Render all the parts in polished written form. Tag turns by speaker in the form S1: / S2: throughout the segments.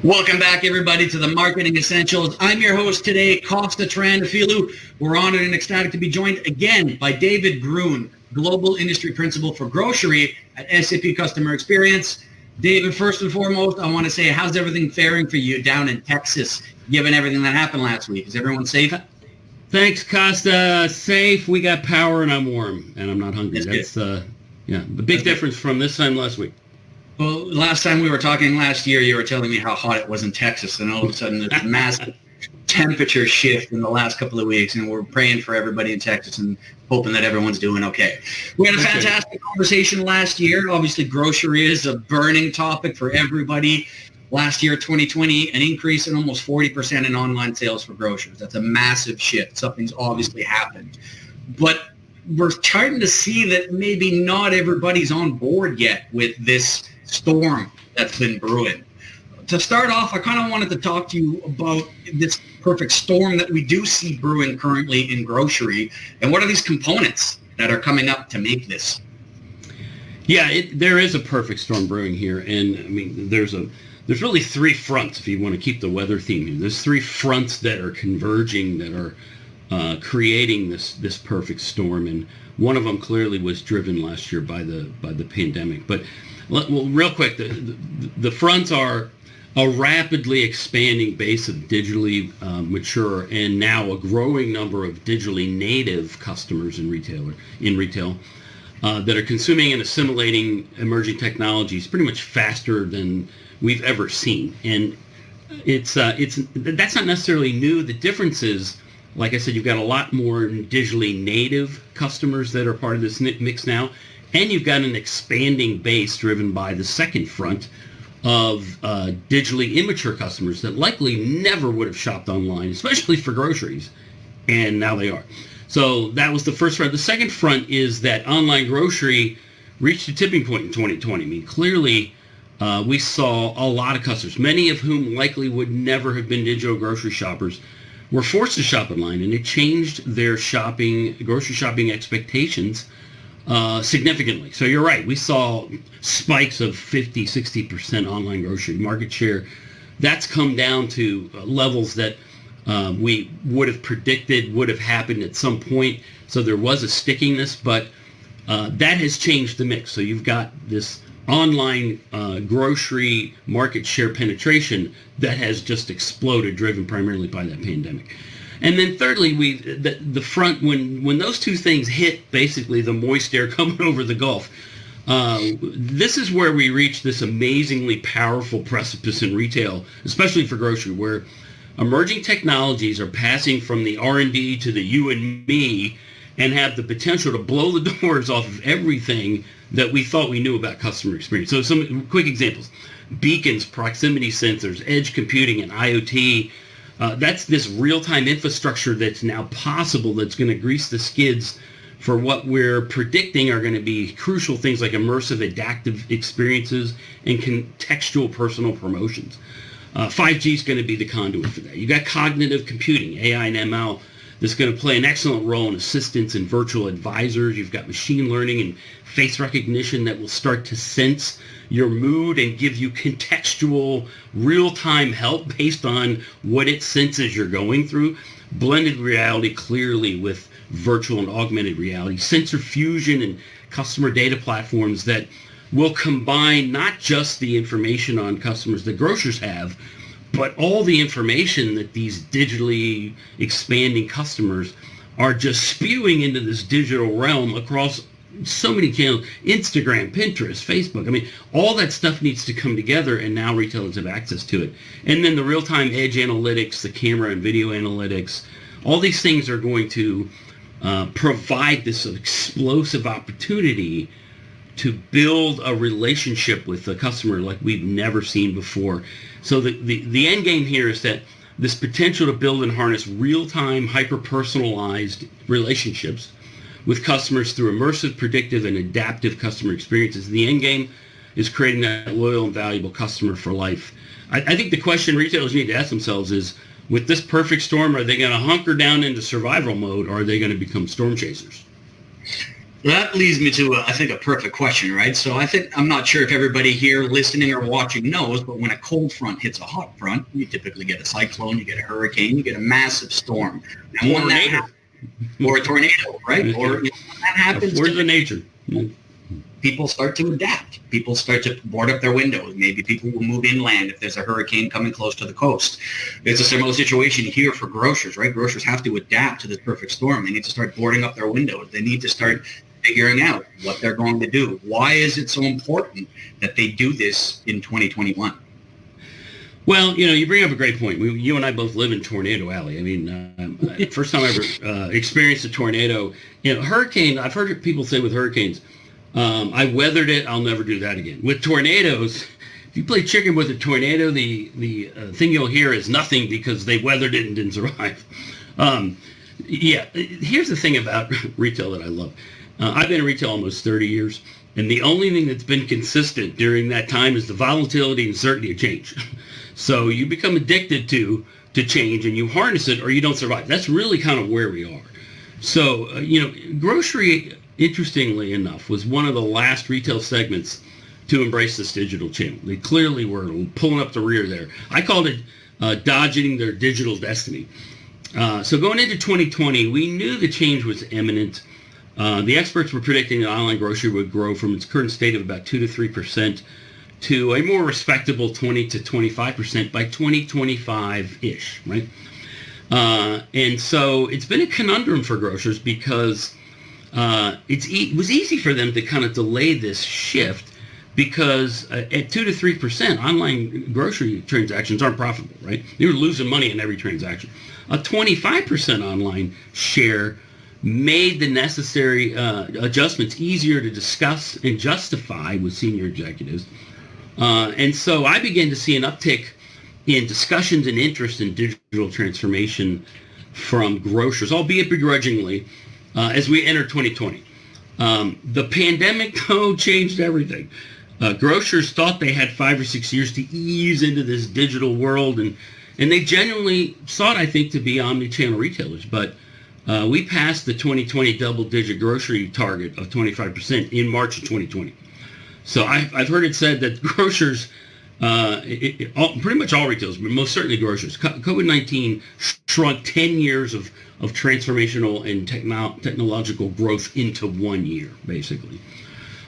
S1: Welcome back, everybody, to the Marketing Essentials. I'm your host today, Costa Trandafilu. We're honored and ecstatic to be joined again by David Gruehn, Global Industry Principal for Grocery at SAP Customer Experience. David, first and foremost, I want to say, how's everything faring for you down in Texas, given everything that happened last week? Is everyone safe?
S2: Thanks, Costa. Safe. We got power and I'm warm and I'm not hungry.
S1: That's
S2: the big difference from this time last week.
S1: Well, last time we were talking last year, you were telling me how hot it was in Texas, and all of a sudden there's a massive temperature shift in the last couple of weeks, and we're praying for everybody in Texas and hoping that everyone's doing okay. We had a fantastic conversation last year. Obviously, grocery is a burning topic for everybody. Last year, 2020, an increase in almost 40% in online sales for grocers. That's a massive shift. Something's obviously happened. But we're starting to see that maybe not everybody's on board yet with this storm that's been brewing. To start off, I kind of wanted to talk to you about this perfect storm that we do see brewing currently in grocery, and what are these components that are coming up to make this?
S2: Yeah, there is a perfect storm brewing here, and I mean, there's really three fronts if you want to keep the weather theme here. There's three fronts that are converging that are creating this perfect storm, and one of them clearly was driven last year by the pandemic. But well, real quick, the fronts are a rapidly expanding base of digitally mature and now a growing number of digitally native customers in retail that are consuming and assimilating emerging technologies pretty much faster than we've ever seen. And it's that's not necessarily new. The difference is, like I said, you've got a lot more digitally native customers that are part of this mix now. And you've got an expanding base driven by the second front of digitally immature customers that likely never would have shopped online, especially for groceries, and now they are. So that was the first front. The second front is that online grocery reached a tipping point in 2020. I mean, clearly we saw a lot of customers, many of whom likely would never have been digital grocery shoppers, were forced to shop online, and it changed their grocery shopping expectations significantly. So you're right. We saw spikes of 50, 60% online grocery market share. That's come down to levels that we would have predicted would have happened at some point. So there was a stickiness, but that has changed the mix. So you've got this online grocery market share penetration that has just exploded, driven primarily by that pandemic. And then thirdly, the front, when those two things hit, basically the moist air coming over the Gulf, this is where we reach this amazingly powerful precipice in retail, especially for grocery, where emerging technologies are passing from the R&D to the you and me and have the potential to blow the doors off of everything that we thought we knew about customer experience. So some quick examples: beacons, proximity sensors, edge computing, and IoT. That's this real-time infrastructure that's now possible, that's going to grease the skids for what we're predicting are going to be crucial things like immersive adaptive experiences and contextual personal promotions. 5G is going to be the conduit for that. You've got cognitive computing, AI and ML, that's going to play an excellent role in assistants and virtual advisors. You've got machine learning and face recognition that will start to sense your mood and give you contextual, real-time help based on what it senses you're going through. Blended reality clearly with virtual and augmented reality. Sensor fusion and customer data platforms that will combine not just the information on customers that grocers have, but all the information that these digitally expanding customers are just spewing into this digital realm across so many channels: Instagram, Pinterest, Facebook. I mean, all that stuff needs to come together, and now retailers have access to it. And then the real-time edge analytics, the camera and video analytics, all these things are going to provide this explosive opportunity to build a relationship with the customer like we've never seen before. So the end game here is that this potential to build and harness real-time, hyper-personalized relationships with customers through immersive, predictive, and adaptive customer experiences. The end game is creating that loyal and valuable customer for life. I think the question retailers need to ask themselves is, with this perfect storm, are they going to hunker down into survival mode, or are they going to become storm chasers?
S1: That leads me to, I think, a perfect question, right? So I'm not sure if everybody here listening or watching knows, but when a cold front hits a hot front, you typically get a cyclone, you get a hurricane, you get a massive storm. And when that happens, or a tornado, right? Or when that happens,
S2: force of nature.
S1: People start to adapt. People start to board up their windows. Maybe people will move inland if there's a hurricane coming close to the coast. It's a similar situation here for grocers, right? Grocers have to adapt to this perfect storm. They need to start boarding up their windows. They need to start figuring out what they're going to do. Why is it so important that they do this in 2021?
S2: Well, you bring up a great point. You and I both live in Tornado Alley. I mean, first time I ever experienced a tornado. Hurricane, I've heard people say with hurricanes, I weathered it, I'll never do that again. With tornadoes, if you play chicken with a tornado, the thing you'll hear is nothing because they weathered it and didn't survive. Here's the thing about retail that I love. I've been in retail almost 30 years, and the only thing that's been consistent during that time is the volatility and certainty of change. So you become addicted to change, and you harness it, or you don't survive. That's really kind of where we are. So, grocery, interestingly enough, was one of the last retail segments to embrace this digital channel. They clearly were pulling up the rear there. I called it dodging their digital destiny. So going into 2020, we knew the change was imminent. The experts were predicting that online grocery would grow from its current state of about 2 to 3% to a more respectable 20 to 25% by 2025-ish, right? And so it's been a conundrum for grocers because it was easy for them to kind of delay this shift because at 2 to 3%, online grocery transactions aren't profitable, right? They were losing money in every transaction. A 25% online share made the necessary adjustments easier to discuss and justify with senior executives. And so I began to see an uptick in discussions and interest in digital transformation from grocers, albeit begrudgingly, as we enter 2020. The pandemic, though, changed everything. Grocers thought they had 5 or 6 years to ease into this digital world, and they genuinely sought, I think, to be omni-channel retailers. But we passed the 2020 double-digit grocery target of 25% in March of 2020. So I've heard it said that grocers, pretty much all retailers, but most certainly grocers, COVID-19 shrunk 10 years of transformational and technological growth into 1 year, basically.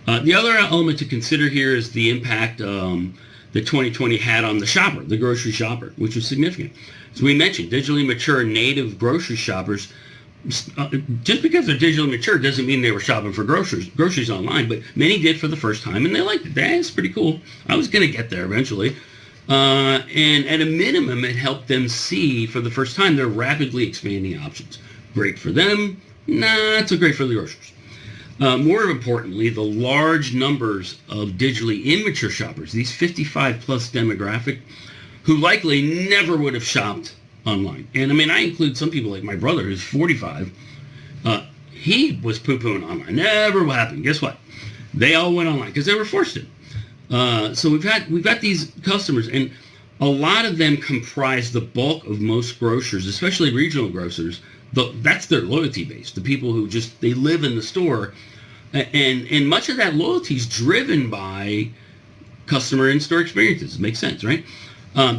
S2: The other element to consider here is the impact that 2020 had on the shopper, the grocery shopper, which was significant. As we mentioned, digitally mature native grocery shoppers, just because they're digitally mature doesn't mean they were shopping for groceries online, but many did for the first time, and they liked it. That's pretty cool. I was going to get there eventually. And at a minimum, it helped them see for the first time their rapidly expanding options. Great for them, not so great for the grocers. More importantly, the large numbers of digitally immature shoppers, these 55 plus demographic, who likely never would have shopped online. And I mean, I include some people like my brother who's 45. He was poo-pooing online. Never happened. Guess what? They all went online because they were forced to. So we've got these customers, and a lot of them comprise the bulk of most grocers, especially regional grocers. That's their loyalty base, the people who they live in the store. And much of that loyalty is driven by customer in-store experiences. It makes sense, right?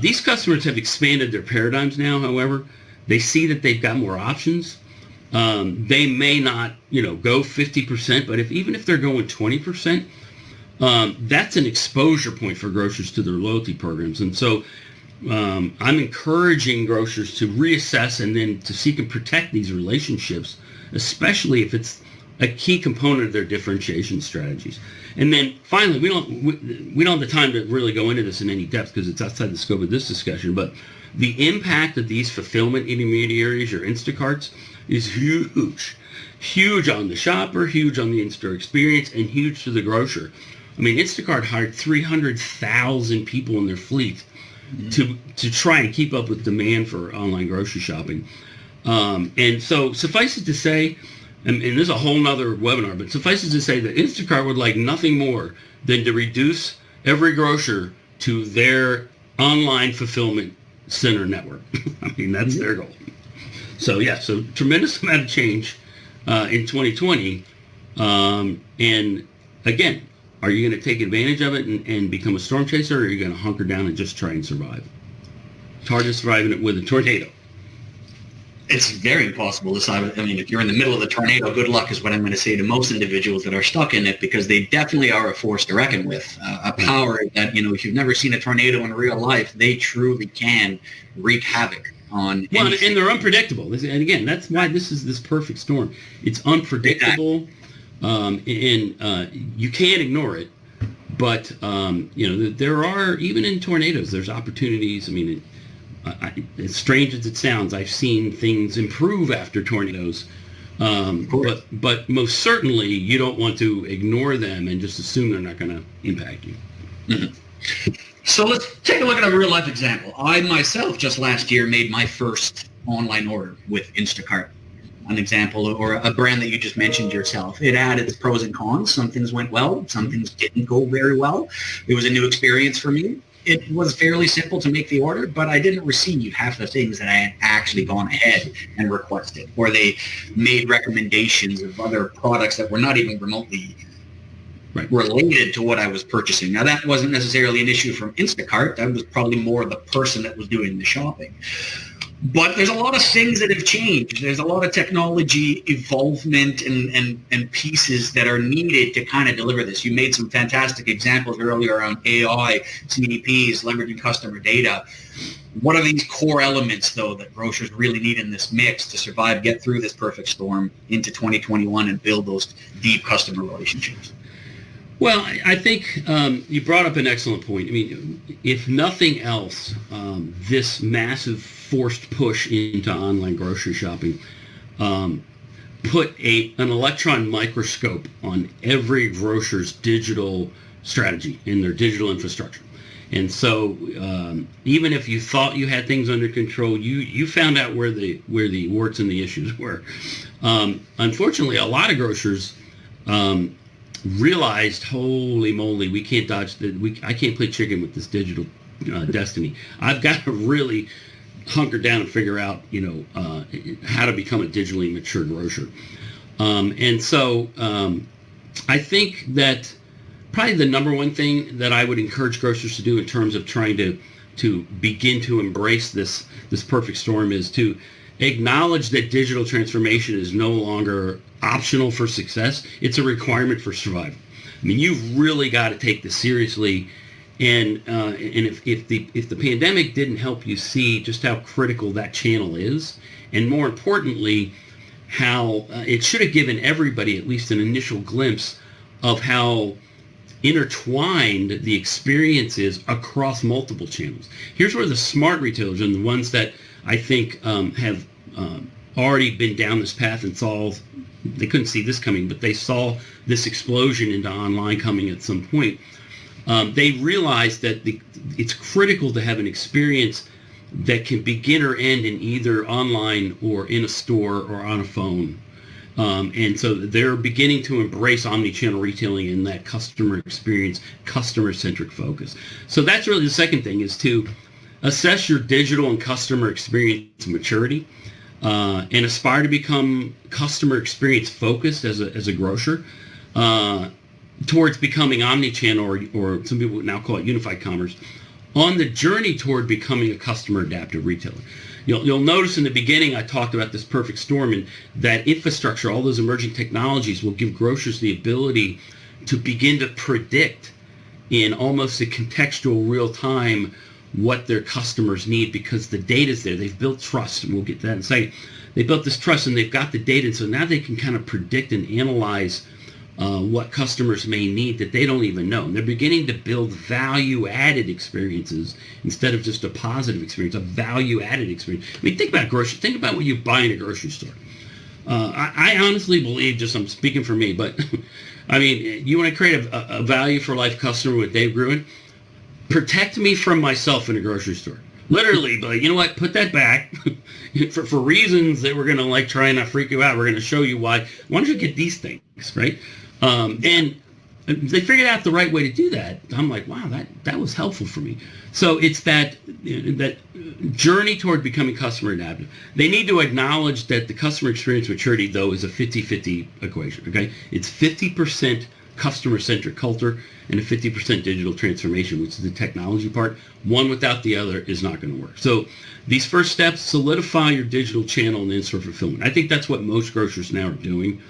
S2: These customers have expanded their paradigms now, however. They see that they've got more options. They may not, go 50%, but even if they're going 20%, that's an exposure point for grocers to their loyalty programs. And so I'm encouraging grocers to reassess and then to seek and protect these relationships, especially if it's a key component of their differentiation strategies. And then finally, we don't have the time to really go into this in any depth because it's outside the scope of this discussion, but the impact of these fulfillment intermediaries or Instacarts is huge on the shopper, huge on the in-store experience, and huge to the grocer. I mean, Instacart hired 300,000 people in their fleet to try and keep up with demand for online grocery shopping. And so suffice it to say, and this is a whole nother webinar, but suffice it to say that Instacart would like nothing more than to reduce every grocer to their online fulfillment center network. I mean, that's their goal. So yeah, so tremendous amount of change in 2020. And again, are you going to take advantage of it and become a storm chaser, or are you going to hunker down and just try and survive? It's hard to survive it with a tornado.
S1: It's very impossible to survive. I mean, if you're in the middle of the tornado, good luck is what I'm going to say to most individuals that are stuck in it, because they definitely are a force to reckon with. A power that, if you've never seen a tornado in real life, they truly can wreak havoc on anything.
S2: And they're unpredictable. And again, that's why this is this perfect storm. It's unpredictable, and you can't ignore it. But, there are, even in tornadoes, there's opportunities. I mean, as strange as it sounds, I've seen things improve after tornadoes. But most certainly, you don't want to ignore them and just assume they're not going to impact you.
S1: Mm-hmm. So let's take a look at a real life example. I myself just last year made my first online order with Instacart. An example, or a brand that you just mentioned yourself. It had its pros and cons. Some things went well. Some things didn't go very well. It was a new experience for me. It was fairly simple to make the order, but I didn't receive half the things that I had actually gone ahead and requested, or they made recommendations of other products that were not even remotely related to what I was purchasing. Now, that wasn't necessarily an issue from Instacart. That was probably more the person that was doing the shopping. But there's a lot of things that have changed. There's a lot of technology evolvement and pieces that are needed to kind of deliver this. You made some fantastic examples earlier around AI, CDPs, leveraging customer data. What are these core elements, though, that grocers really need in this mix to survive, get through this perfect storm into 2021 and build those deep customer relationships?
S2: Well, I think you brought up an excellent point. I mean, if nothing else, this massive forced push into online grocery shopping put an electron microscope on every grocer's digital strategy and their digital infrastructure. And so even if you thought you had things under control, you found out where the warts and the issues were. Unfortunately, a lot of grocers realized, holy moly, we can't dodge I can't play chicken with this digital destiny. I've got to really hunker down and figure out, how to become a digitally mature grocer. And so I think that probably the number one thing that I would encourage grocers to do in terms of trying to begin to embrace this perfect storm is to acknowledge that digital transformation is no longer optional for success. It's a requirement for survival. I mean, you've really got to take this seriously. And if the pandemic didn't help you see just how critical that channel is, and more importantly, how it should have given everybody at least an initial glimpse of how intertwined the experience is across multiple channels. Here's where the smart retailers and the ones that I think have already been down this path and they couldn't see this coming, but they saw this explosion into online coming at some point. They realized that it's critical to have an experience that can begin or end in either online or in a store or on a phone. And so they're beginning to embrace omni-channel retailing and that customer experience, customer-centric focus. So that's really the second thing, is to assess your digital and customer experience maturity, and aspire to become customer experience focused as a grocer, towards becoming omni-channel, or some people now call it unified commerce, on the journey toward becoming a customer adaptive retailer. You'll notice in the beginning I talked about this perfect storm, and that infrastructure, all those emerging technologies will give grocers the ability to begin to predict in almost a contextual real time what their customers need, because the data's there. They've built trust, and we'll get to that in a second. They built this trust and they've got the data, and so now they can kind of predict and analyze what customers may need that they don't even know. And they're beginning to build value-added experiences instead of just a positive experience, a value-added experience. I mean, think about grocery. Think about what you buy in a grocery store. I honestly believe, just I'm speaking for me, but I mean, you want to create a value for life customer with Dave Gruehn? Protect me from myself in a grocery store. Literally, but you know what? Put that back for reasons that we're going to try and not freak you out. We're going to show you why. Why don't you get these things, right? And they figured out the right way to do that. I'm like, wow, that was helpful for me. So it's that journey toward becoming customer adaptive. They need to acknowledge that the customer experience maturity, though, is a 50-50 equation. Okay, it's 50% customer-centric culture and a 50% digital transformation, which is the technology part. One without the other is not going to work. So these first steps, solidify your digital channel and in-store fulfillment. I think that's what most grocers now are doing.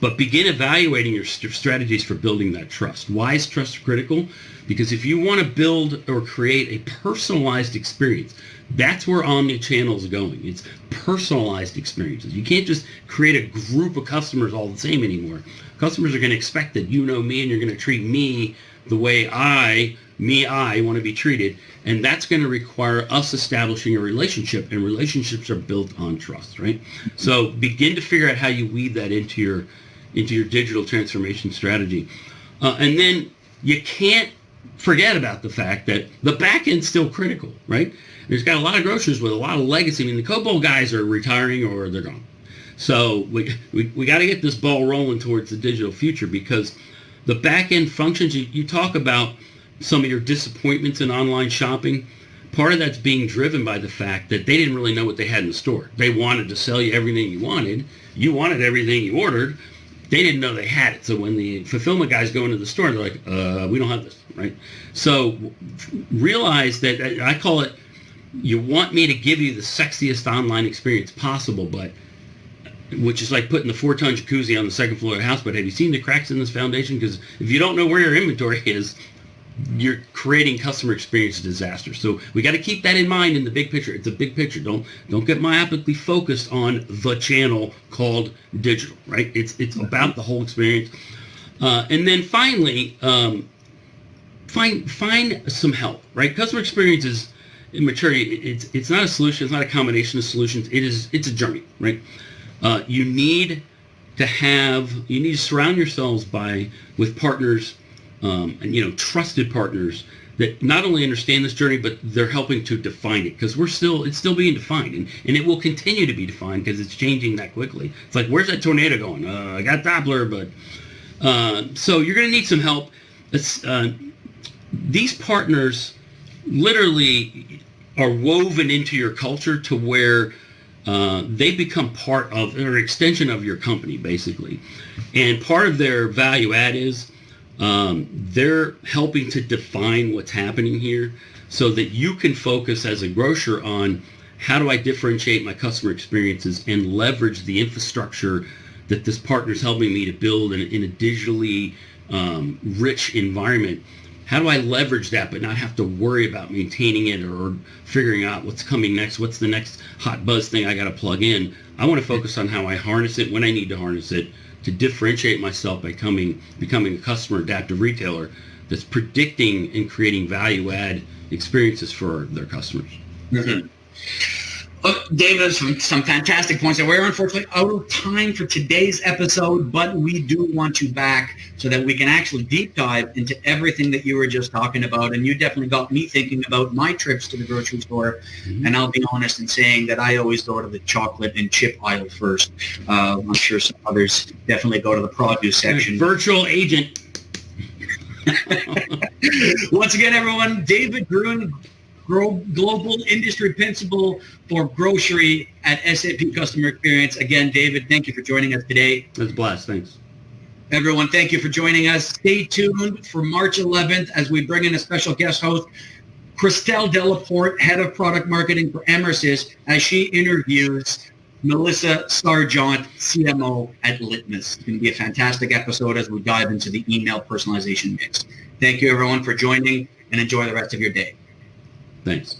S2: But begin evaluating your strategies for building that trust. Why is trust critical? Because if you want to build or create a personalized experience, that's where omnichannel is going. It's personalized experiences. You can't just create a group of customers all the same anymore. Customers are going to expect that you know me and you're going to treat me the way I want to be treated. And that's going to require us establishing a relationship, and relationships are built on trust, right? So begin to figure out how you weave that into your digital transformation strategy. And then you can't forget about the fact that the back end's still critical, right? There's got a lot of grocers with a lot of legacy. I mean, the COBOL guys are retiring or they're gone. So we got to get this ball rolling towards the digital future, because the back end functions, you talk about some of your disappointments in online shopping. Part of that's being driven by the fact that they didn't really know what they had in the store. They wanted to sell you everything you wanted. You wanted everything you ordered. They didn't know they had it. So when the fulfillment guys go into the store, they're like, we don't have this, right? So realize that, I call it, you want me to give you the sexiest online experience possible, but which is like putting the 4-ton jacuzzi on the second floor of the house. But have you seen the cracks in this foundation? Because if you don't know where your inventory is, you're creating customer experience disaster. So we got to keep that in mind in the big picture. It's a big picture. Don't get myopically focused on the channel called digital, right? It's about the whole experience. And then finally, find some help, right? Customer experience is maturity. It's not a solution. It's not a combination of solutions. It's a journey, right? You need to surround yourselves with partners, and trusted partners that not only understand this journey, but they're helping to define it, because it's still being defined, and it will continue to be defined because it's changing that quickly. It's like, where's that tornado going? I got Doppler, but so you're going to need some help. These partners literally are woven into your culture to where they become part of, or an extension of your company, basically. And part of their value add is they're helping to define what's happening here so that you can focus as a grocer on how do I differentiate my customer experiences and leverage the infrastructure that this partner is helping me to build in a digitally rich environment. How do I leverage that but not have to worry about maintaining it or figuring out what's coming next? What's the next hot buzz thing I got to plug in? I want to focus on how I harness it when I need to harness it to differentiate myself by becoming a customer adaptive retailer that's predicting and creating value add experiences for their customers.
S1: Mm-hmm. David, some fantastic points. We're unfortunately out of time for today's episode, but we do want you back so that we can actually deep dive into everything that you were just talking about. And you definitely got me thinking about my trips to the grocery store. Mm-hmm. And I'll be honest in saying that I always go to the chocolate and chip aisle first. I'm sure some others definitely go to the produce section.
S2: Virtual agent.
S1: Once again, everyone, David Gruehn, Global Industry Principal for Grocery at SAP Customer Experience. Again, David, thank you for joining us today.
S2: That's a blast. Thanks.
S1: Everyone, thank you for joining us. Stay tuned for March 11th as we bring in a special guest host, Christelle Delaporte, Head of Product Marketing for Emersys, as she interviews Melissa Sargent, CMO at Litmus. It's going to be a fantastic episode as we dive into the email personalization mix. Thank you, everyone, for joining, and enjoy the rest of your day.
S2: Thanks.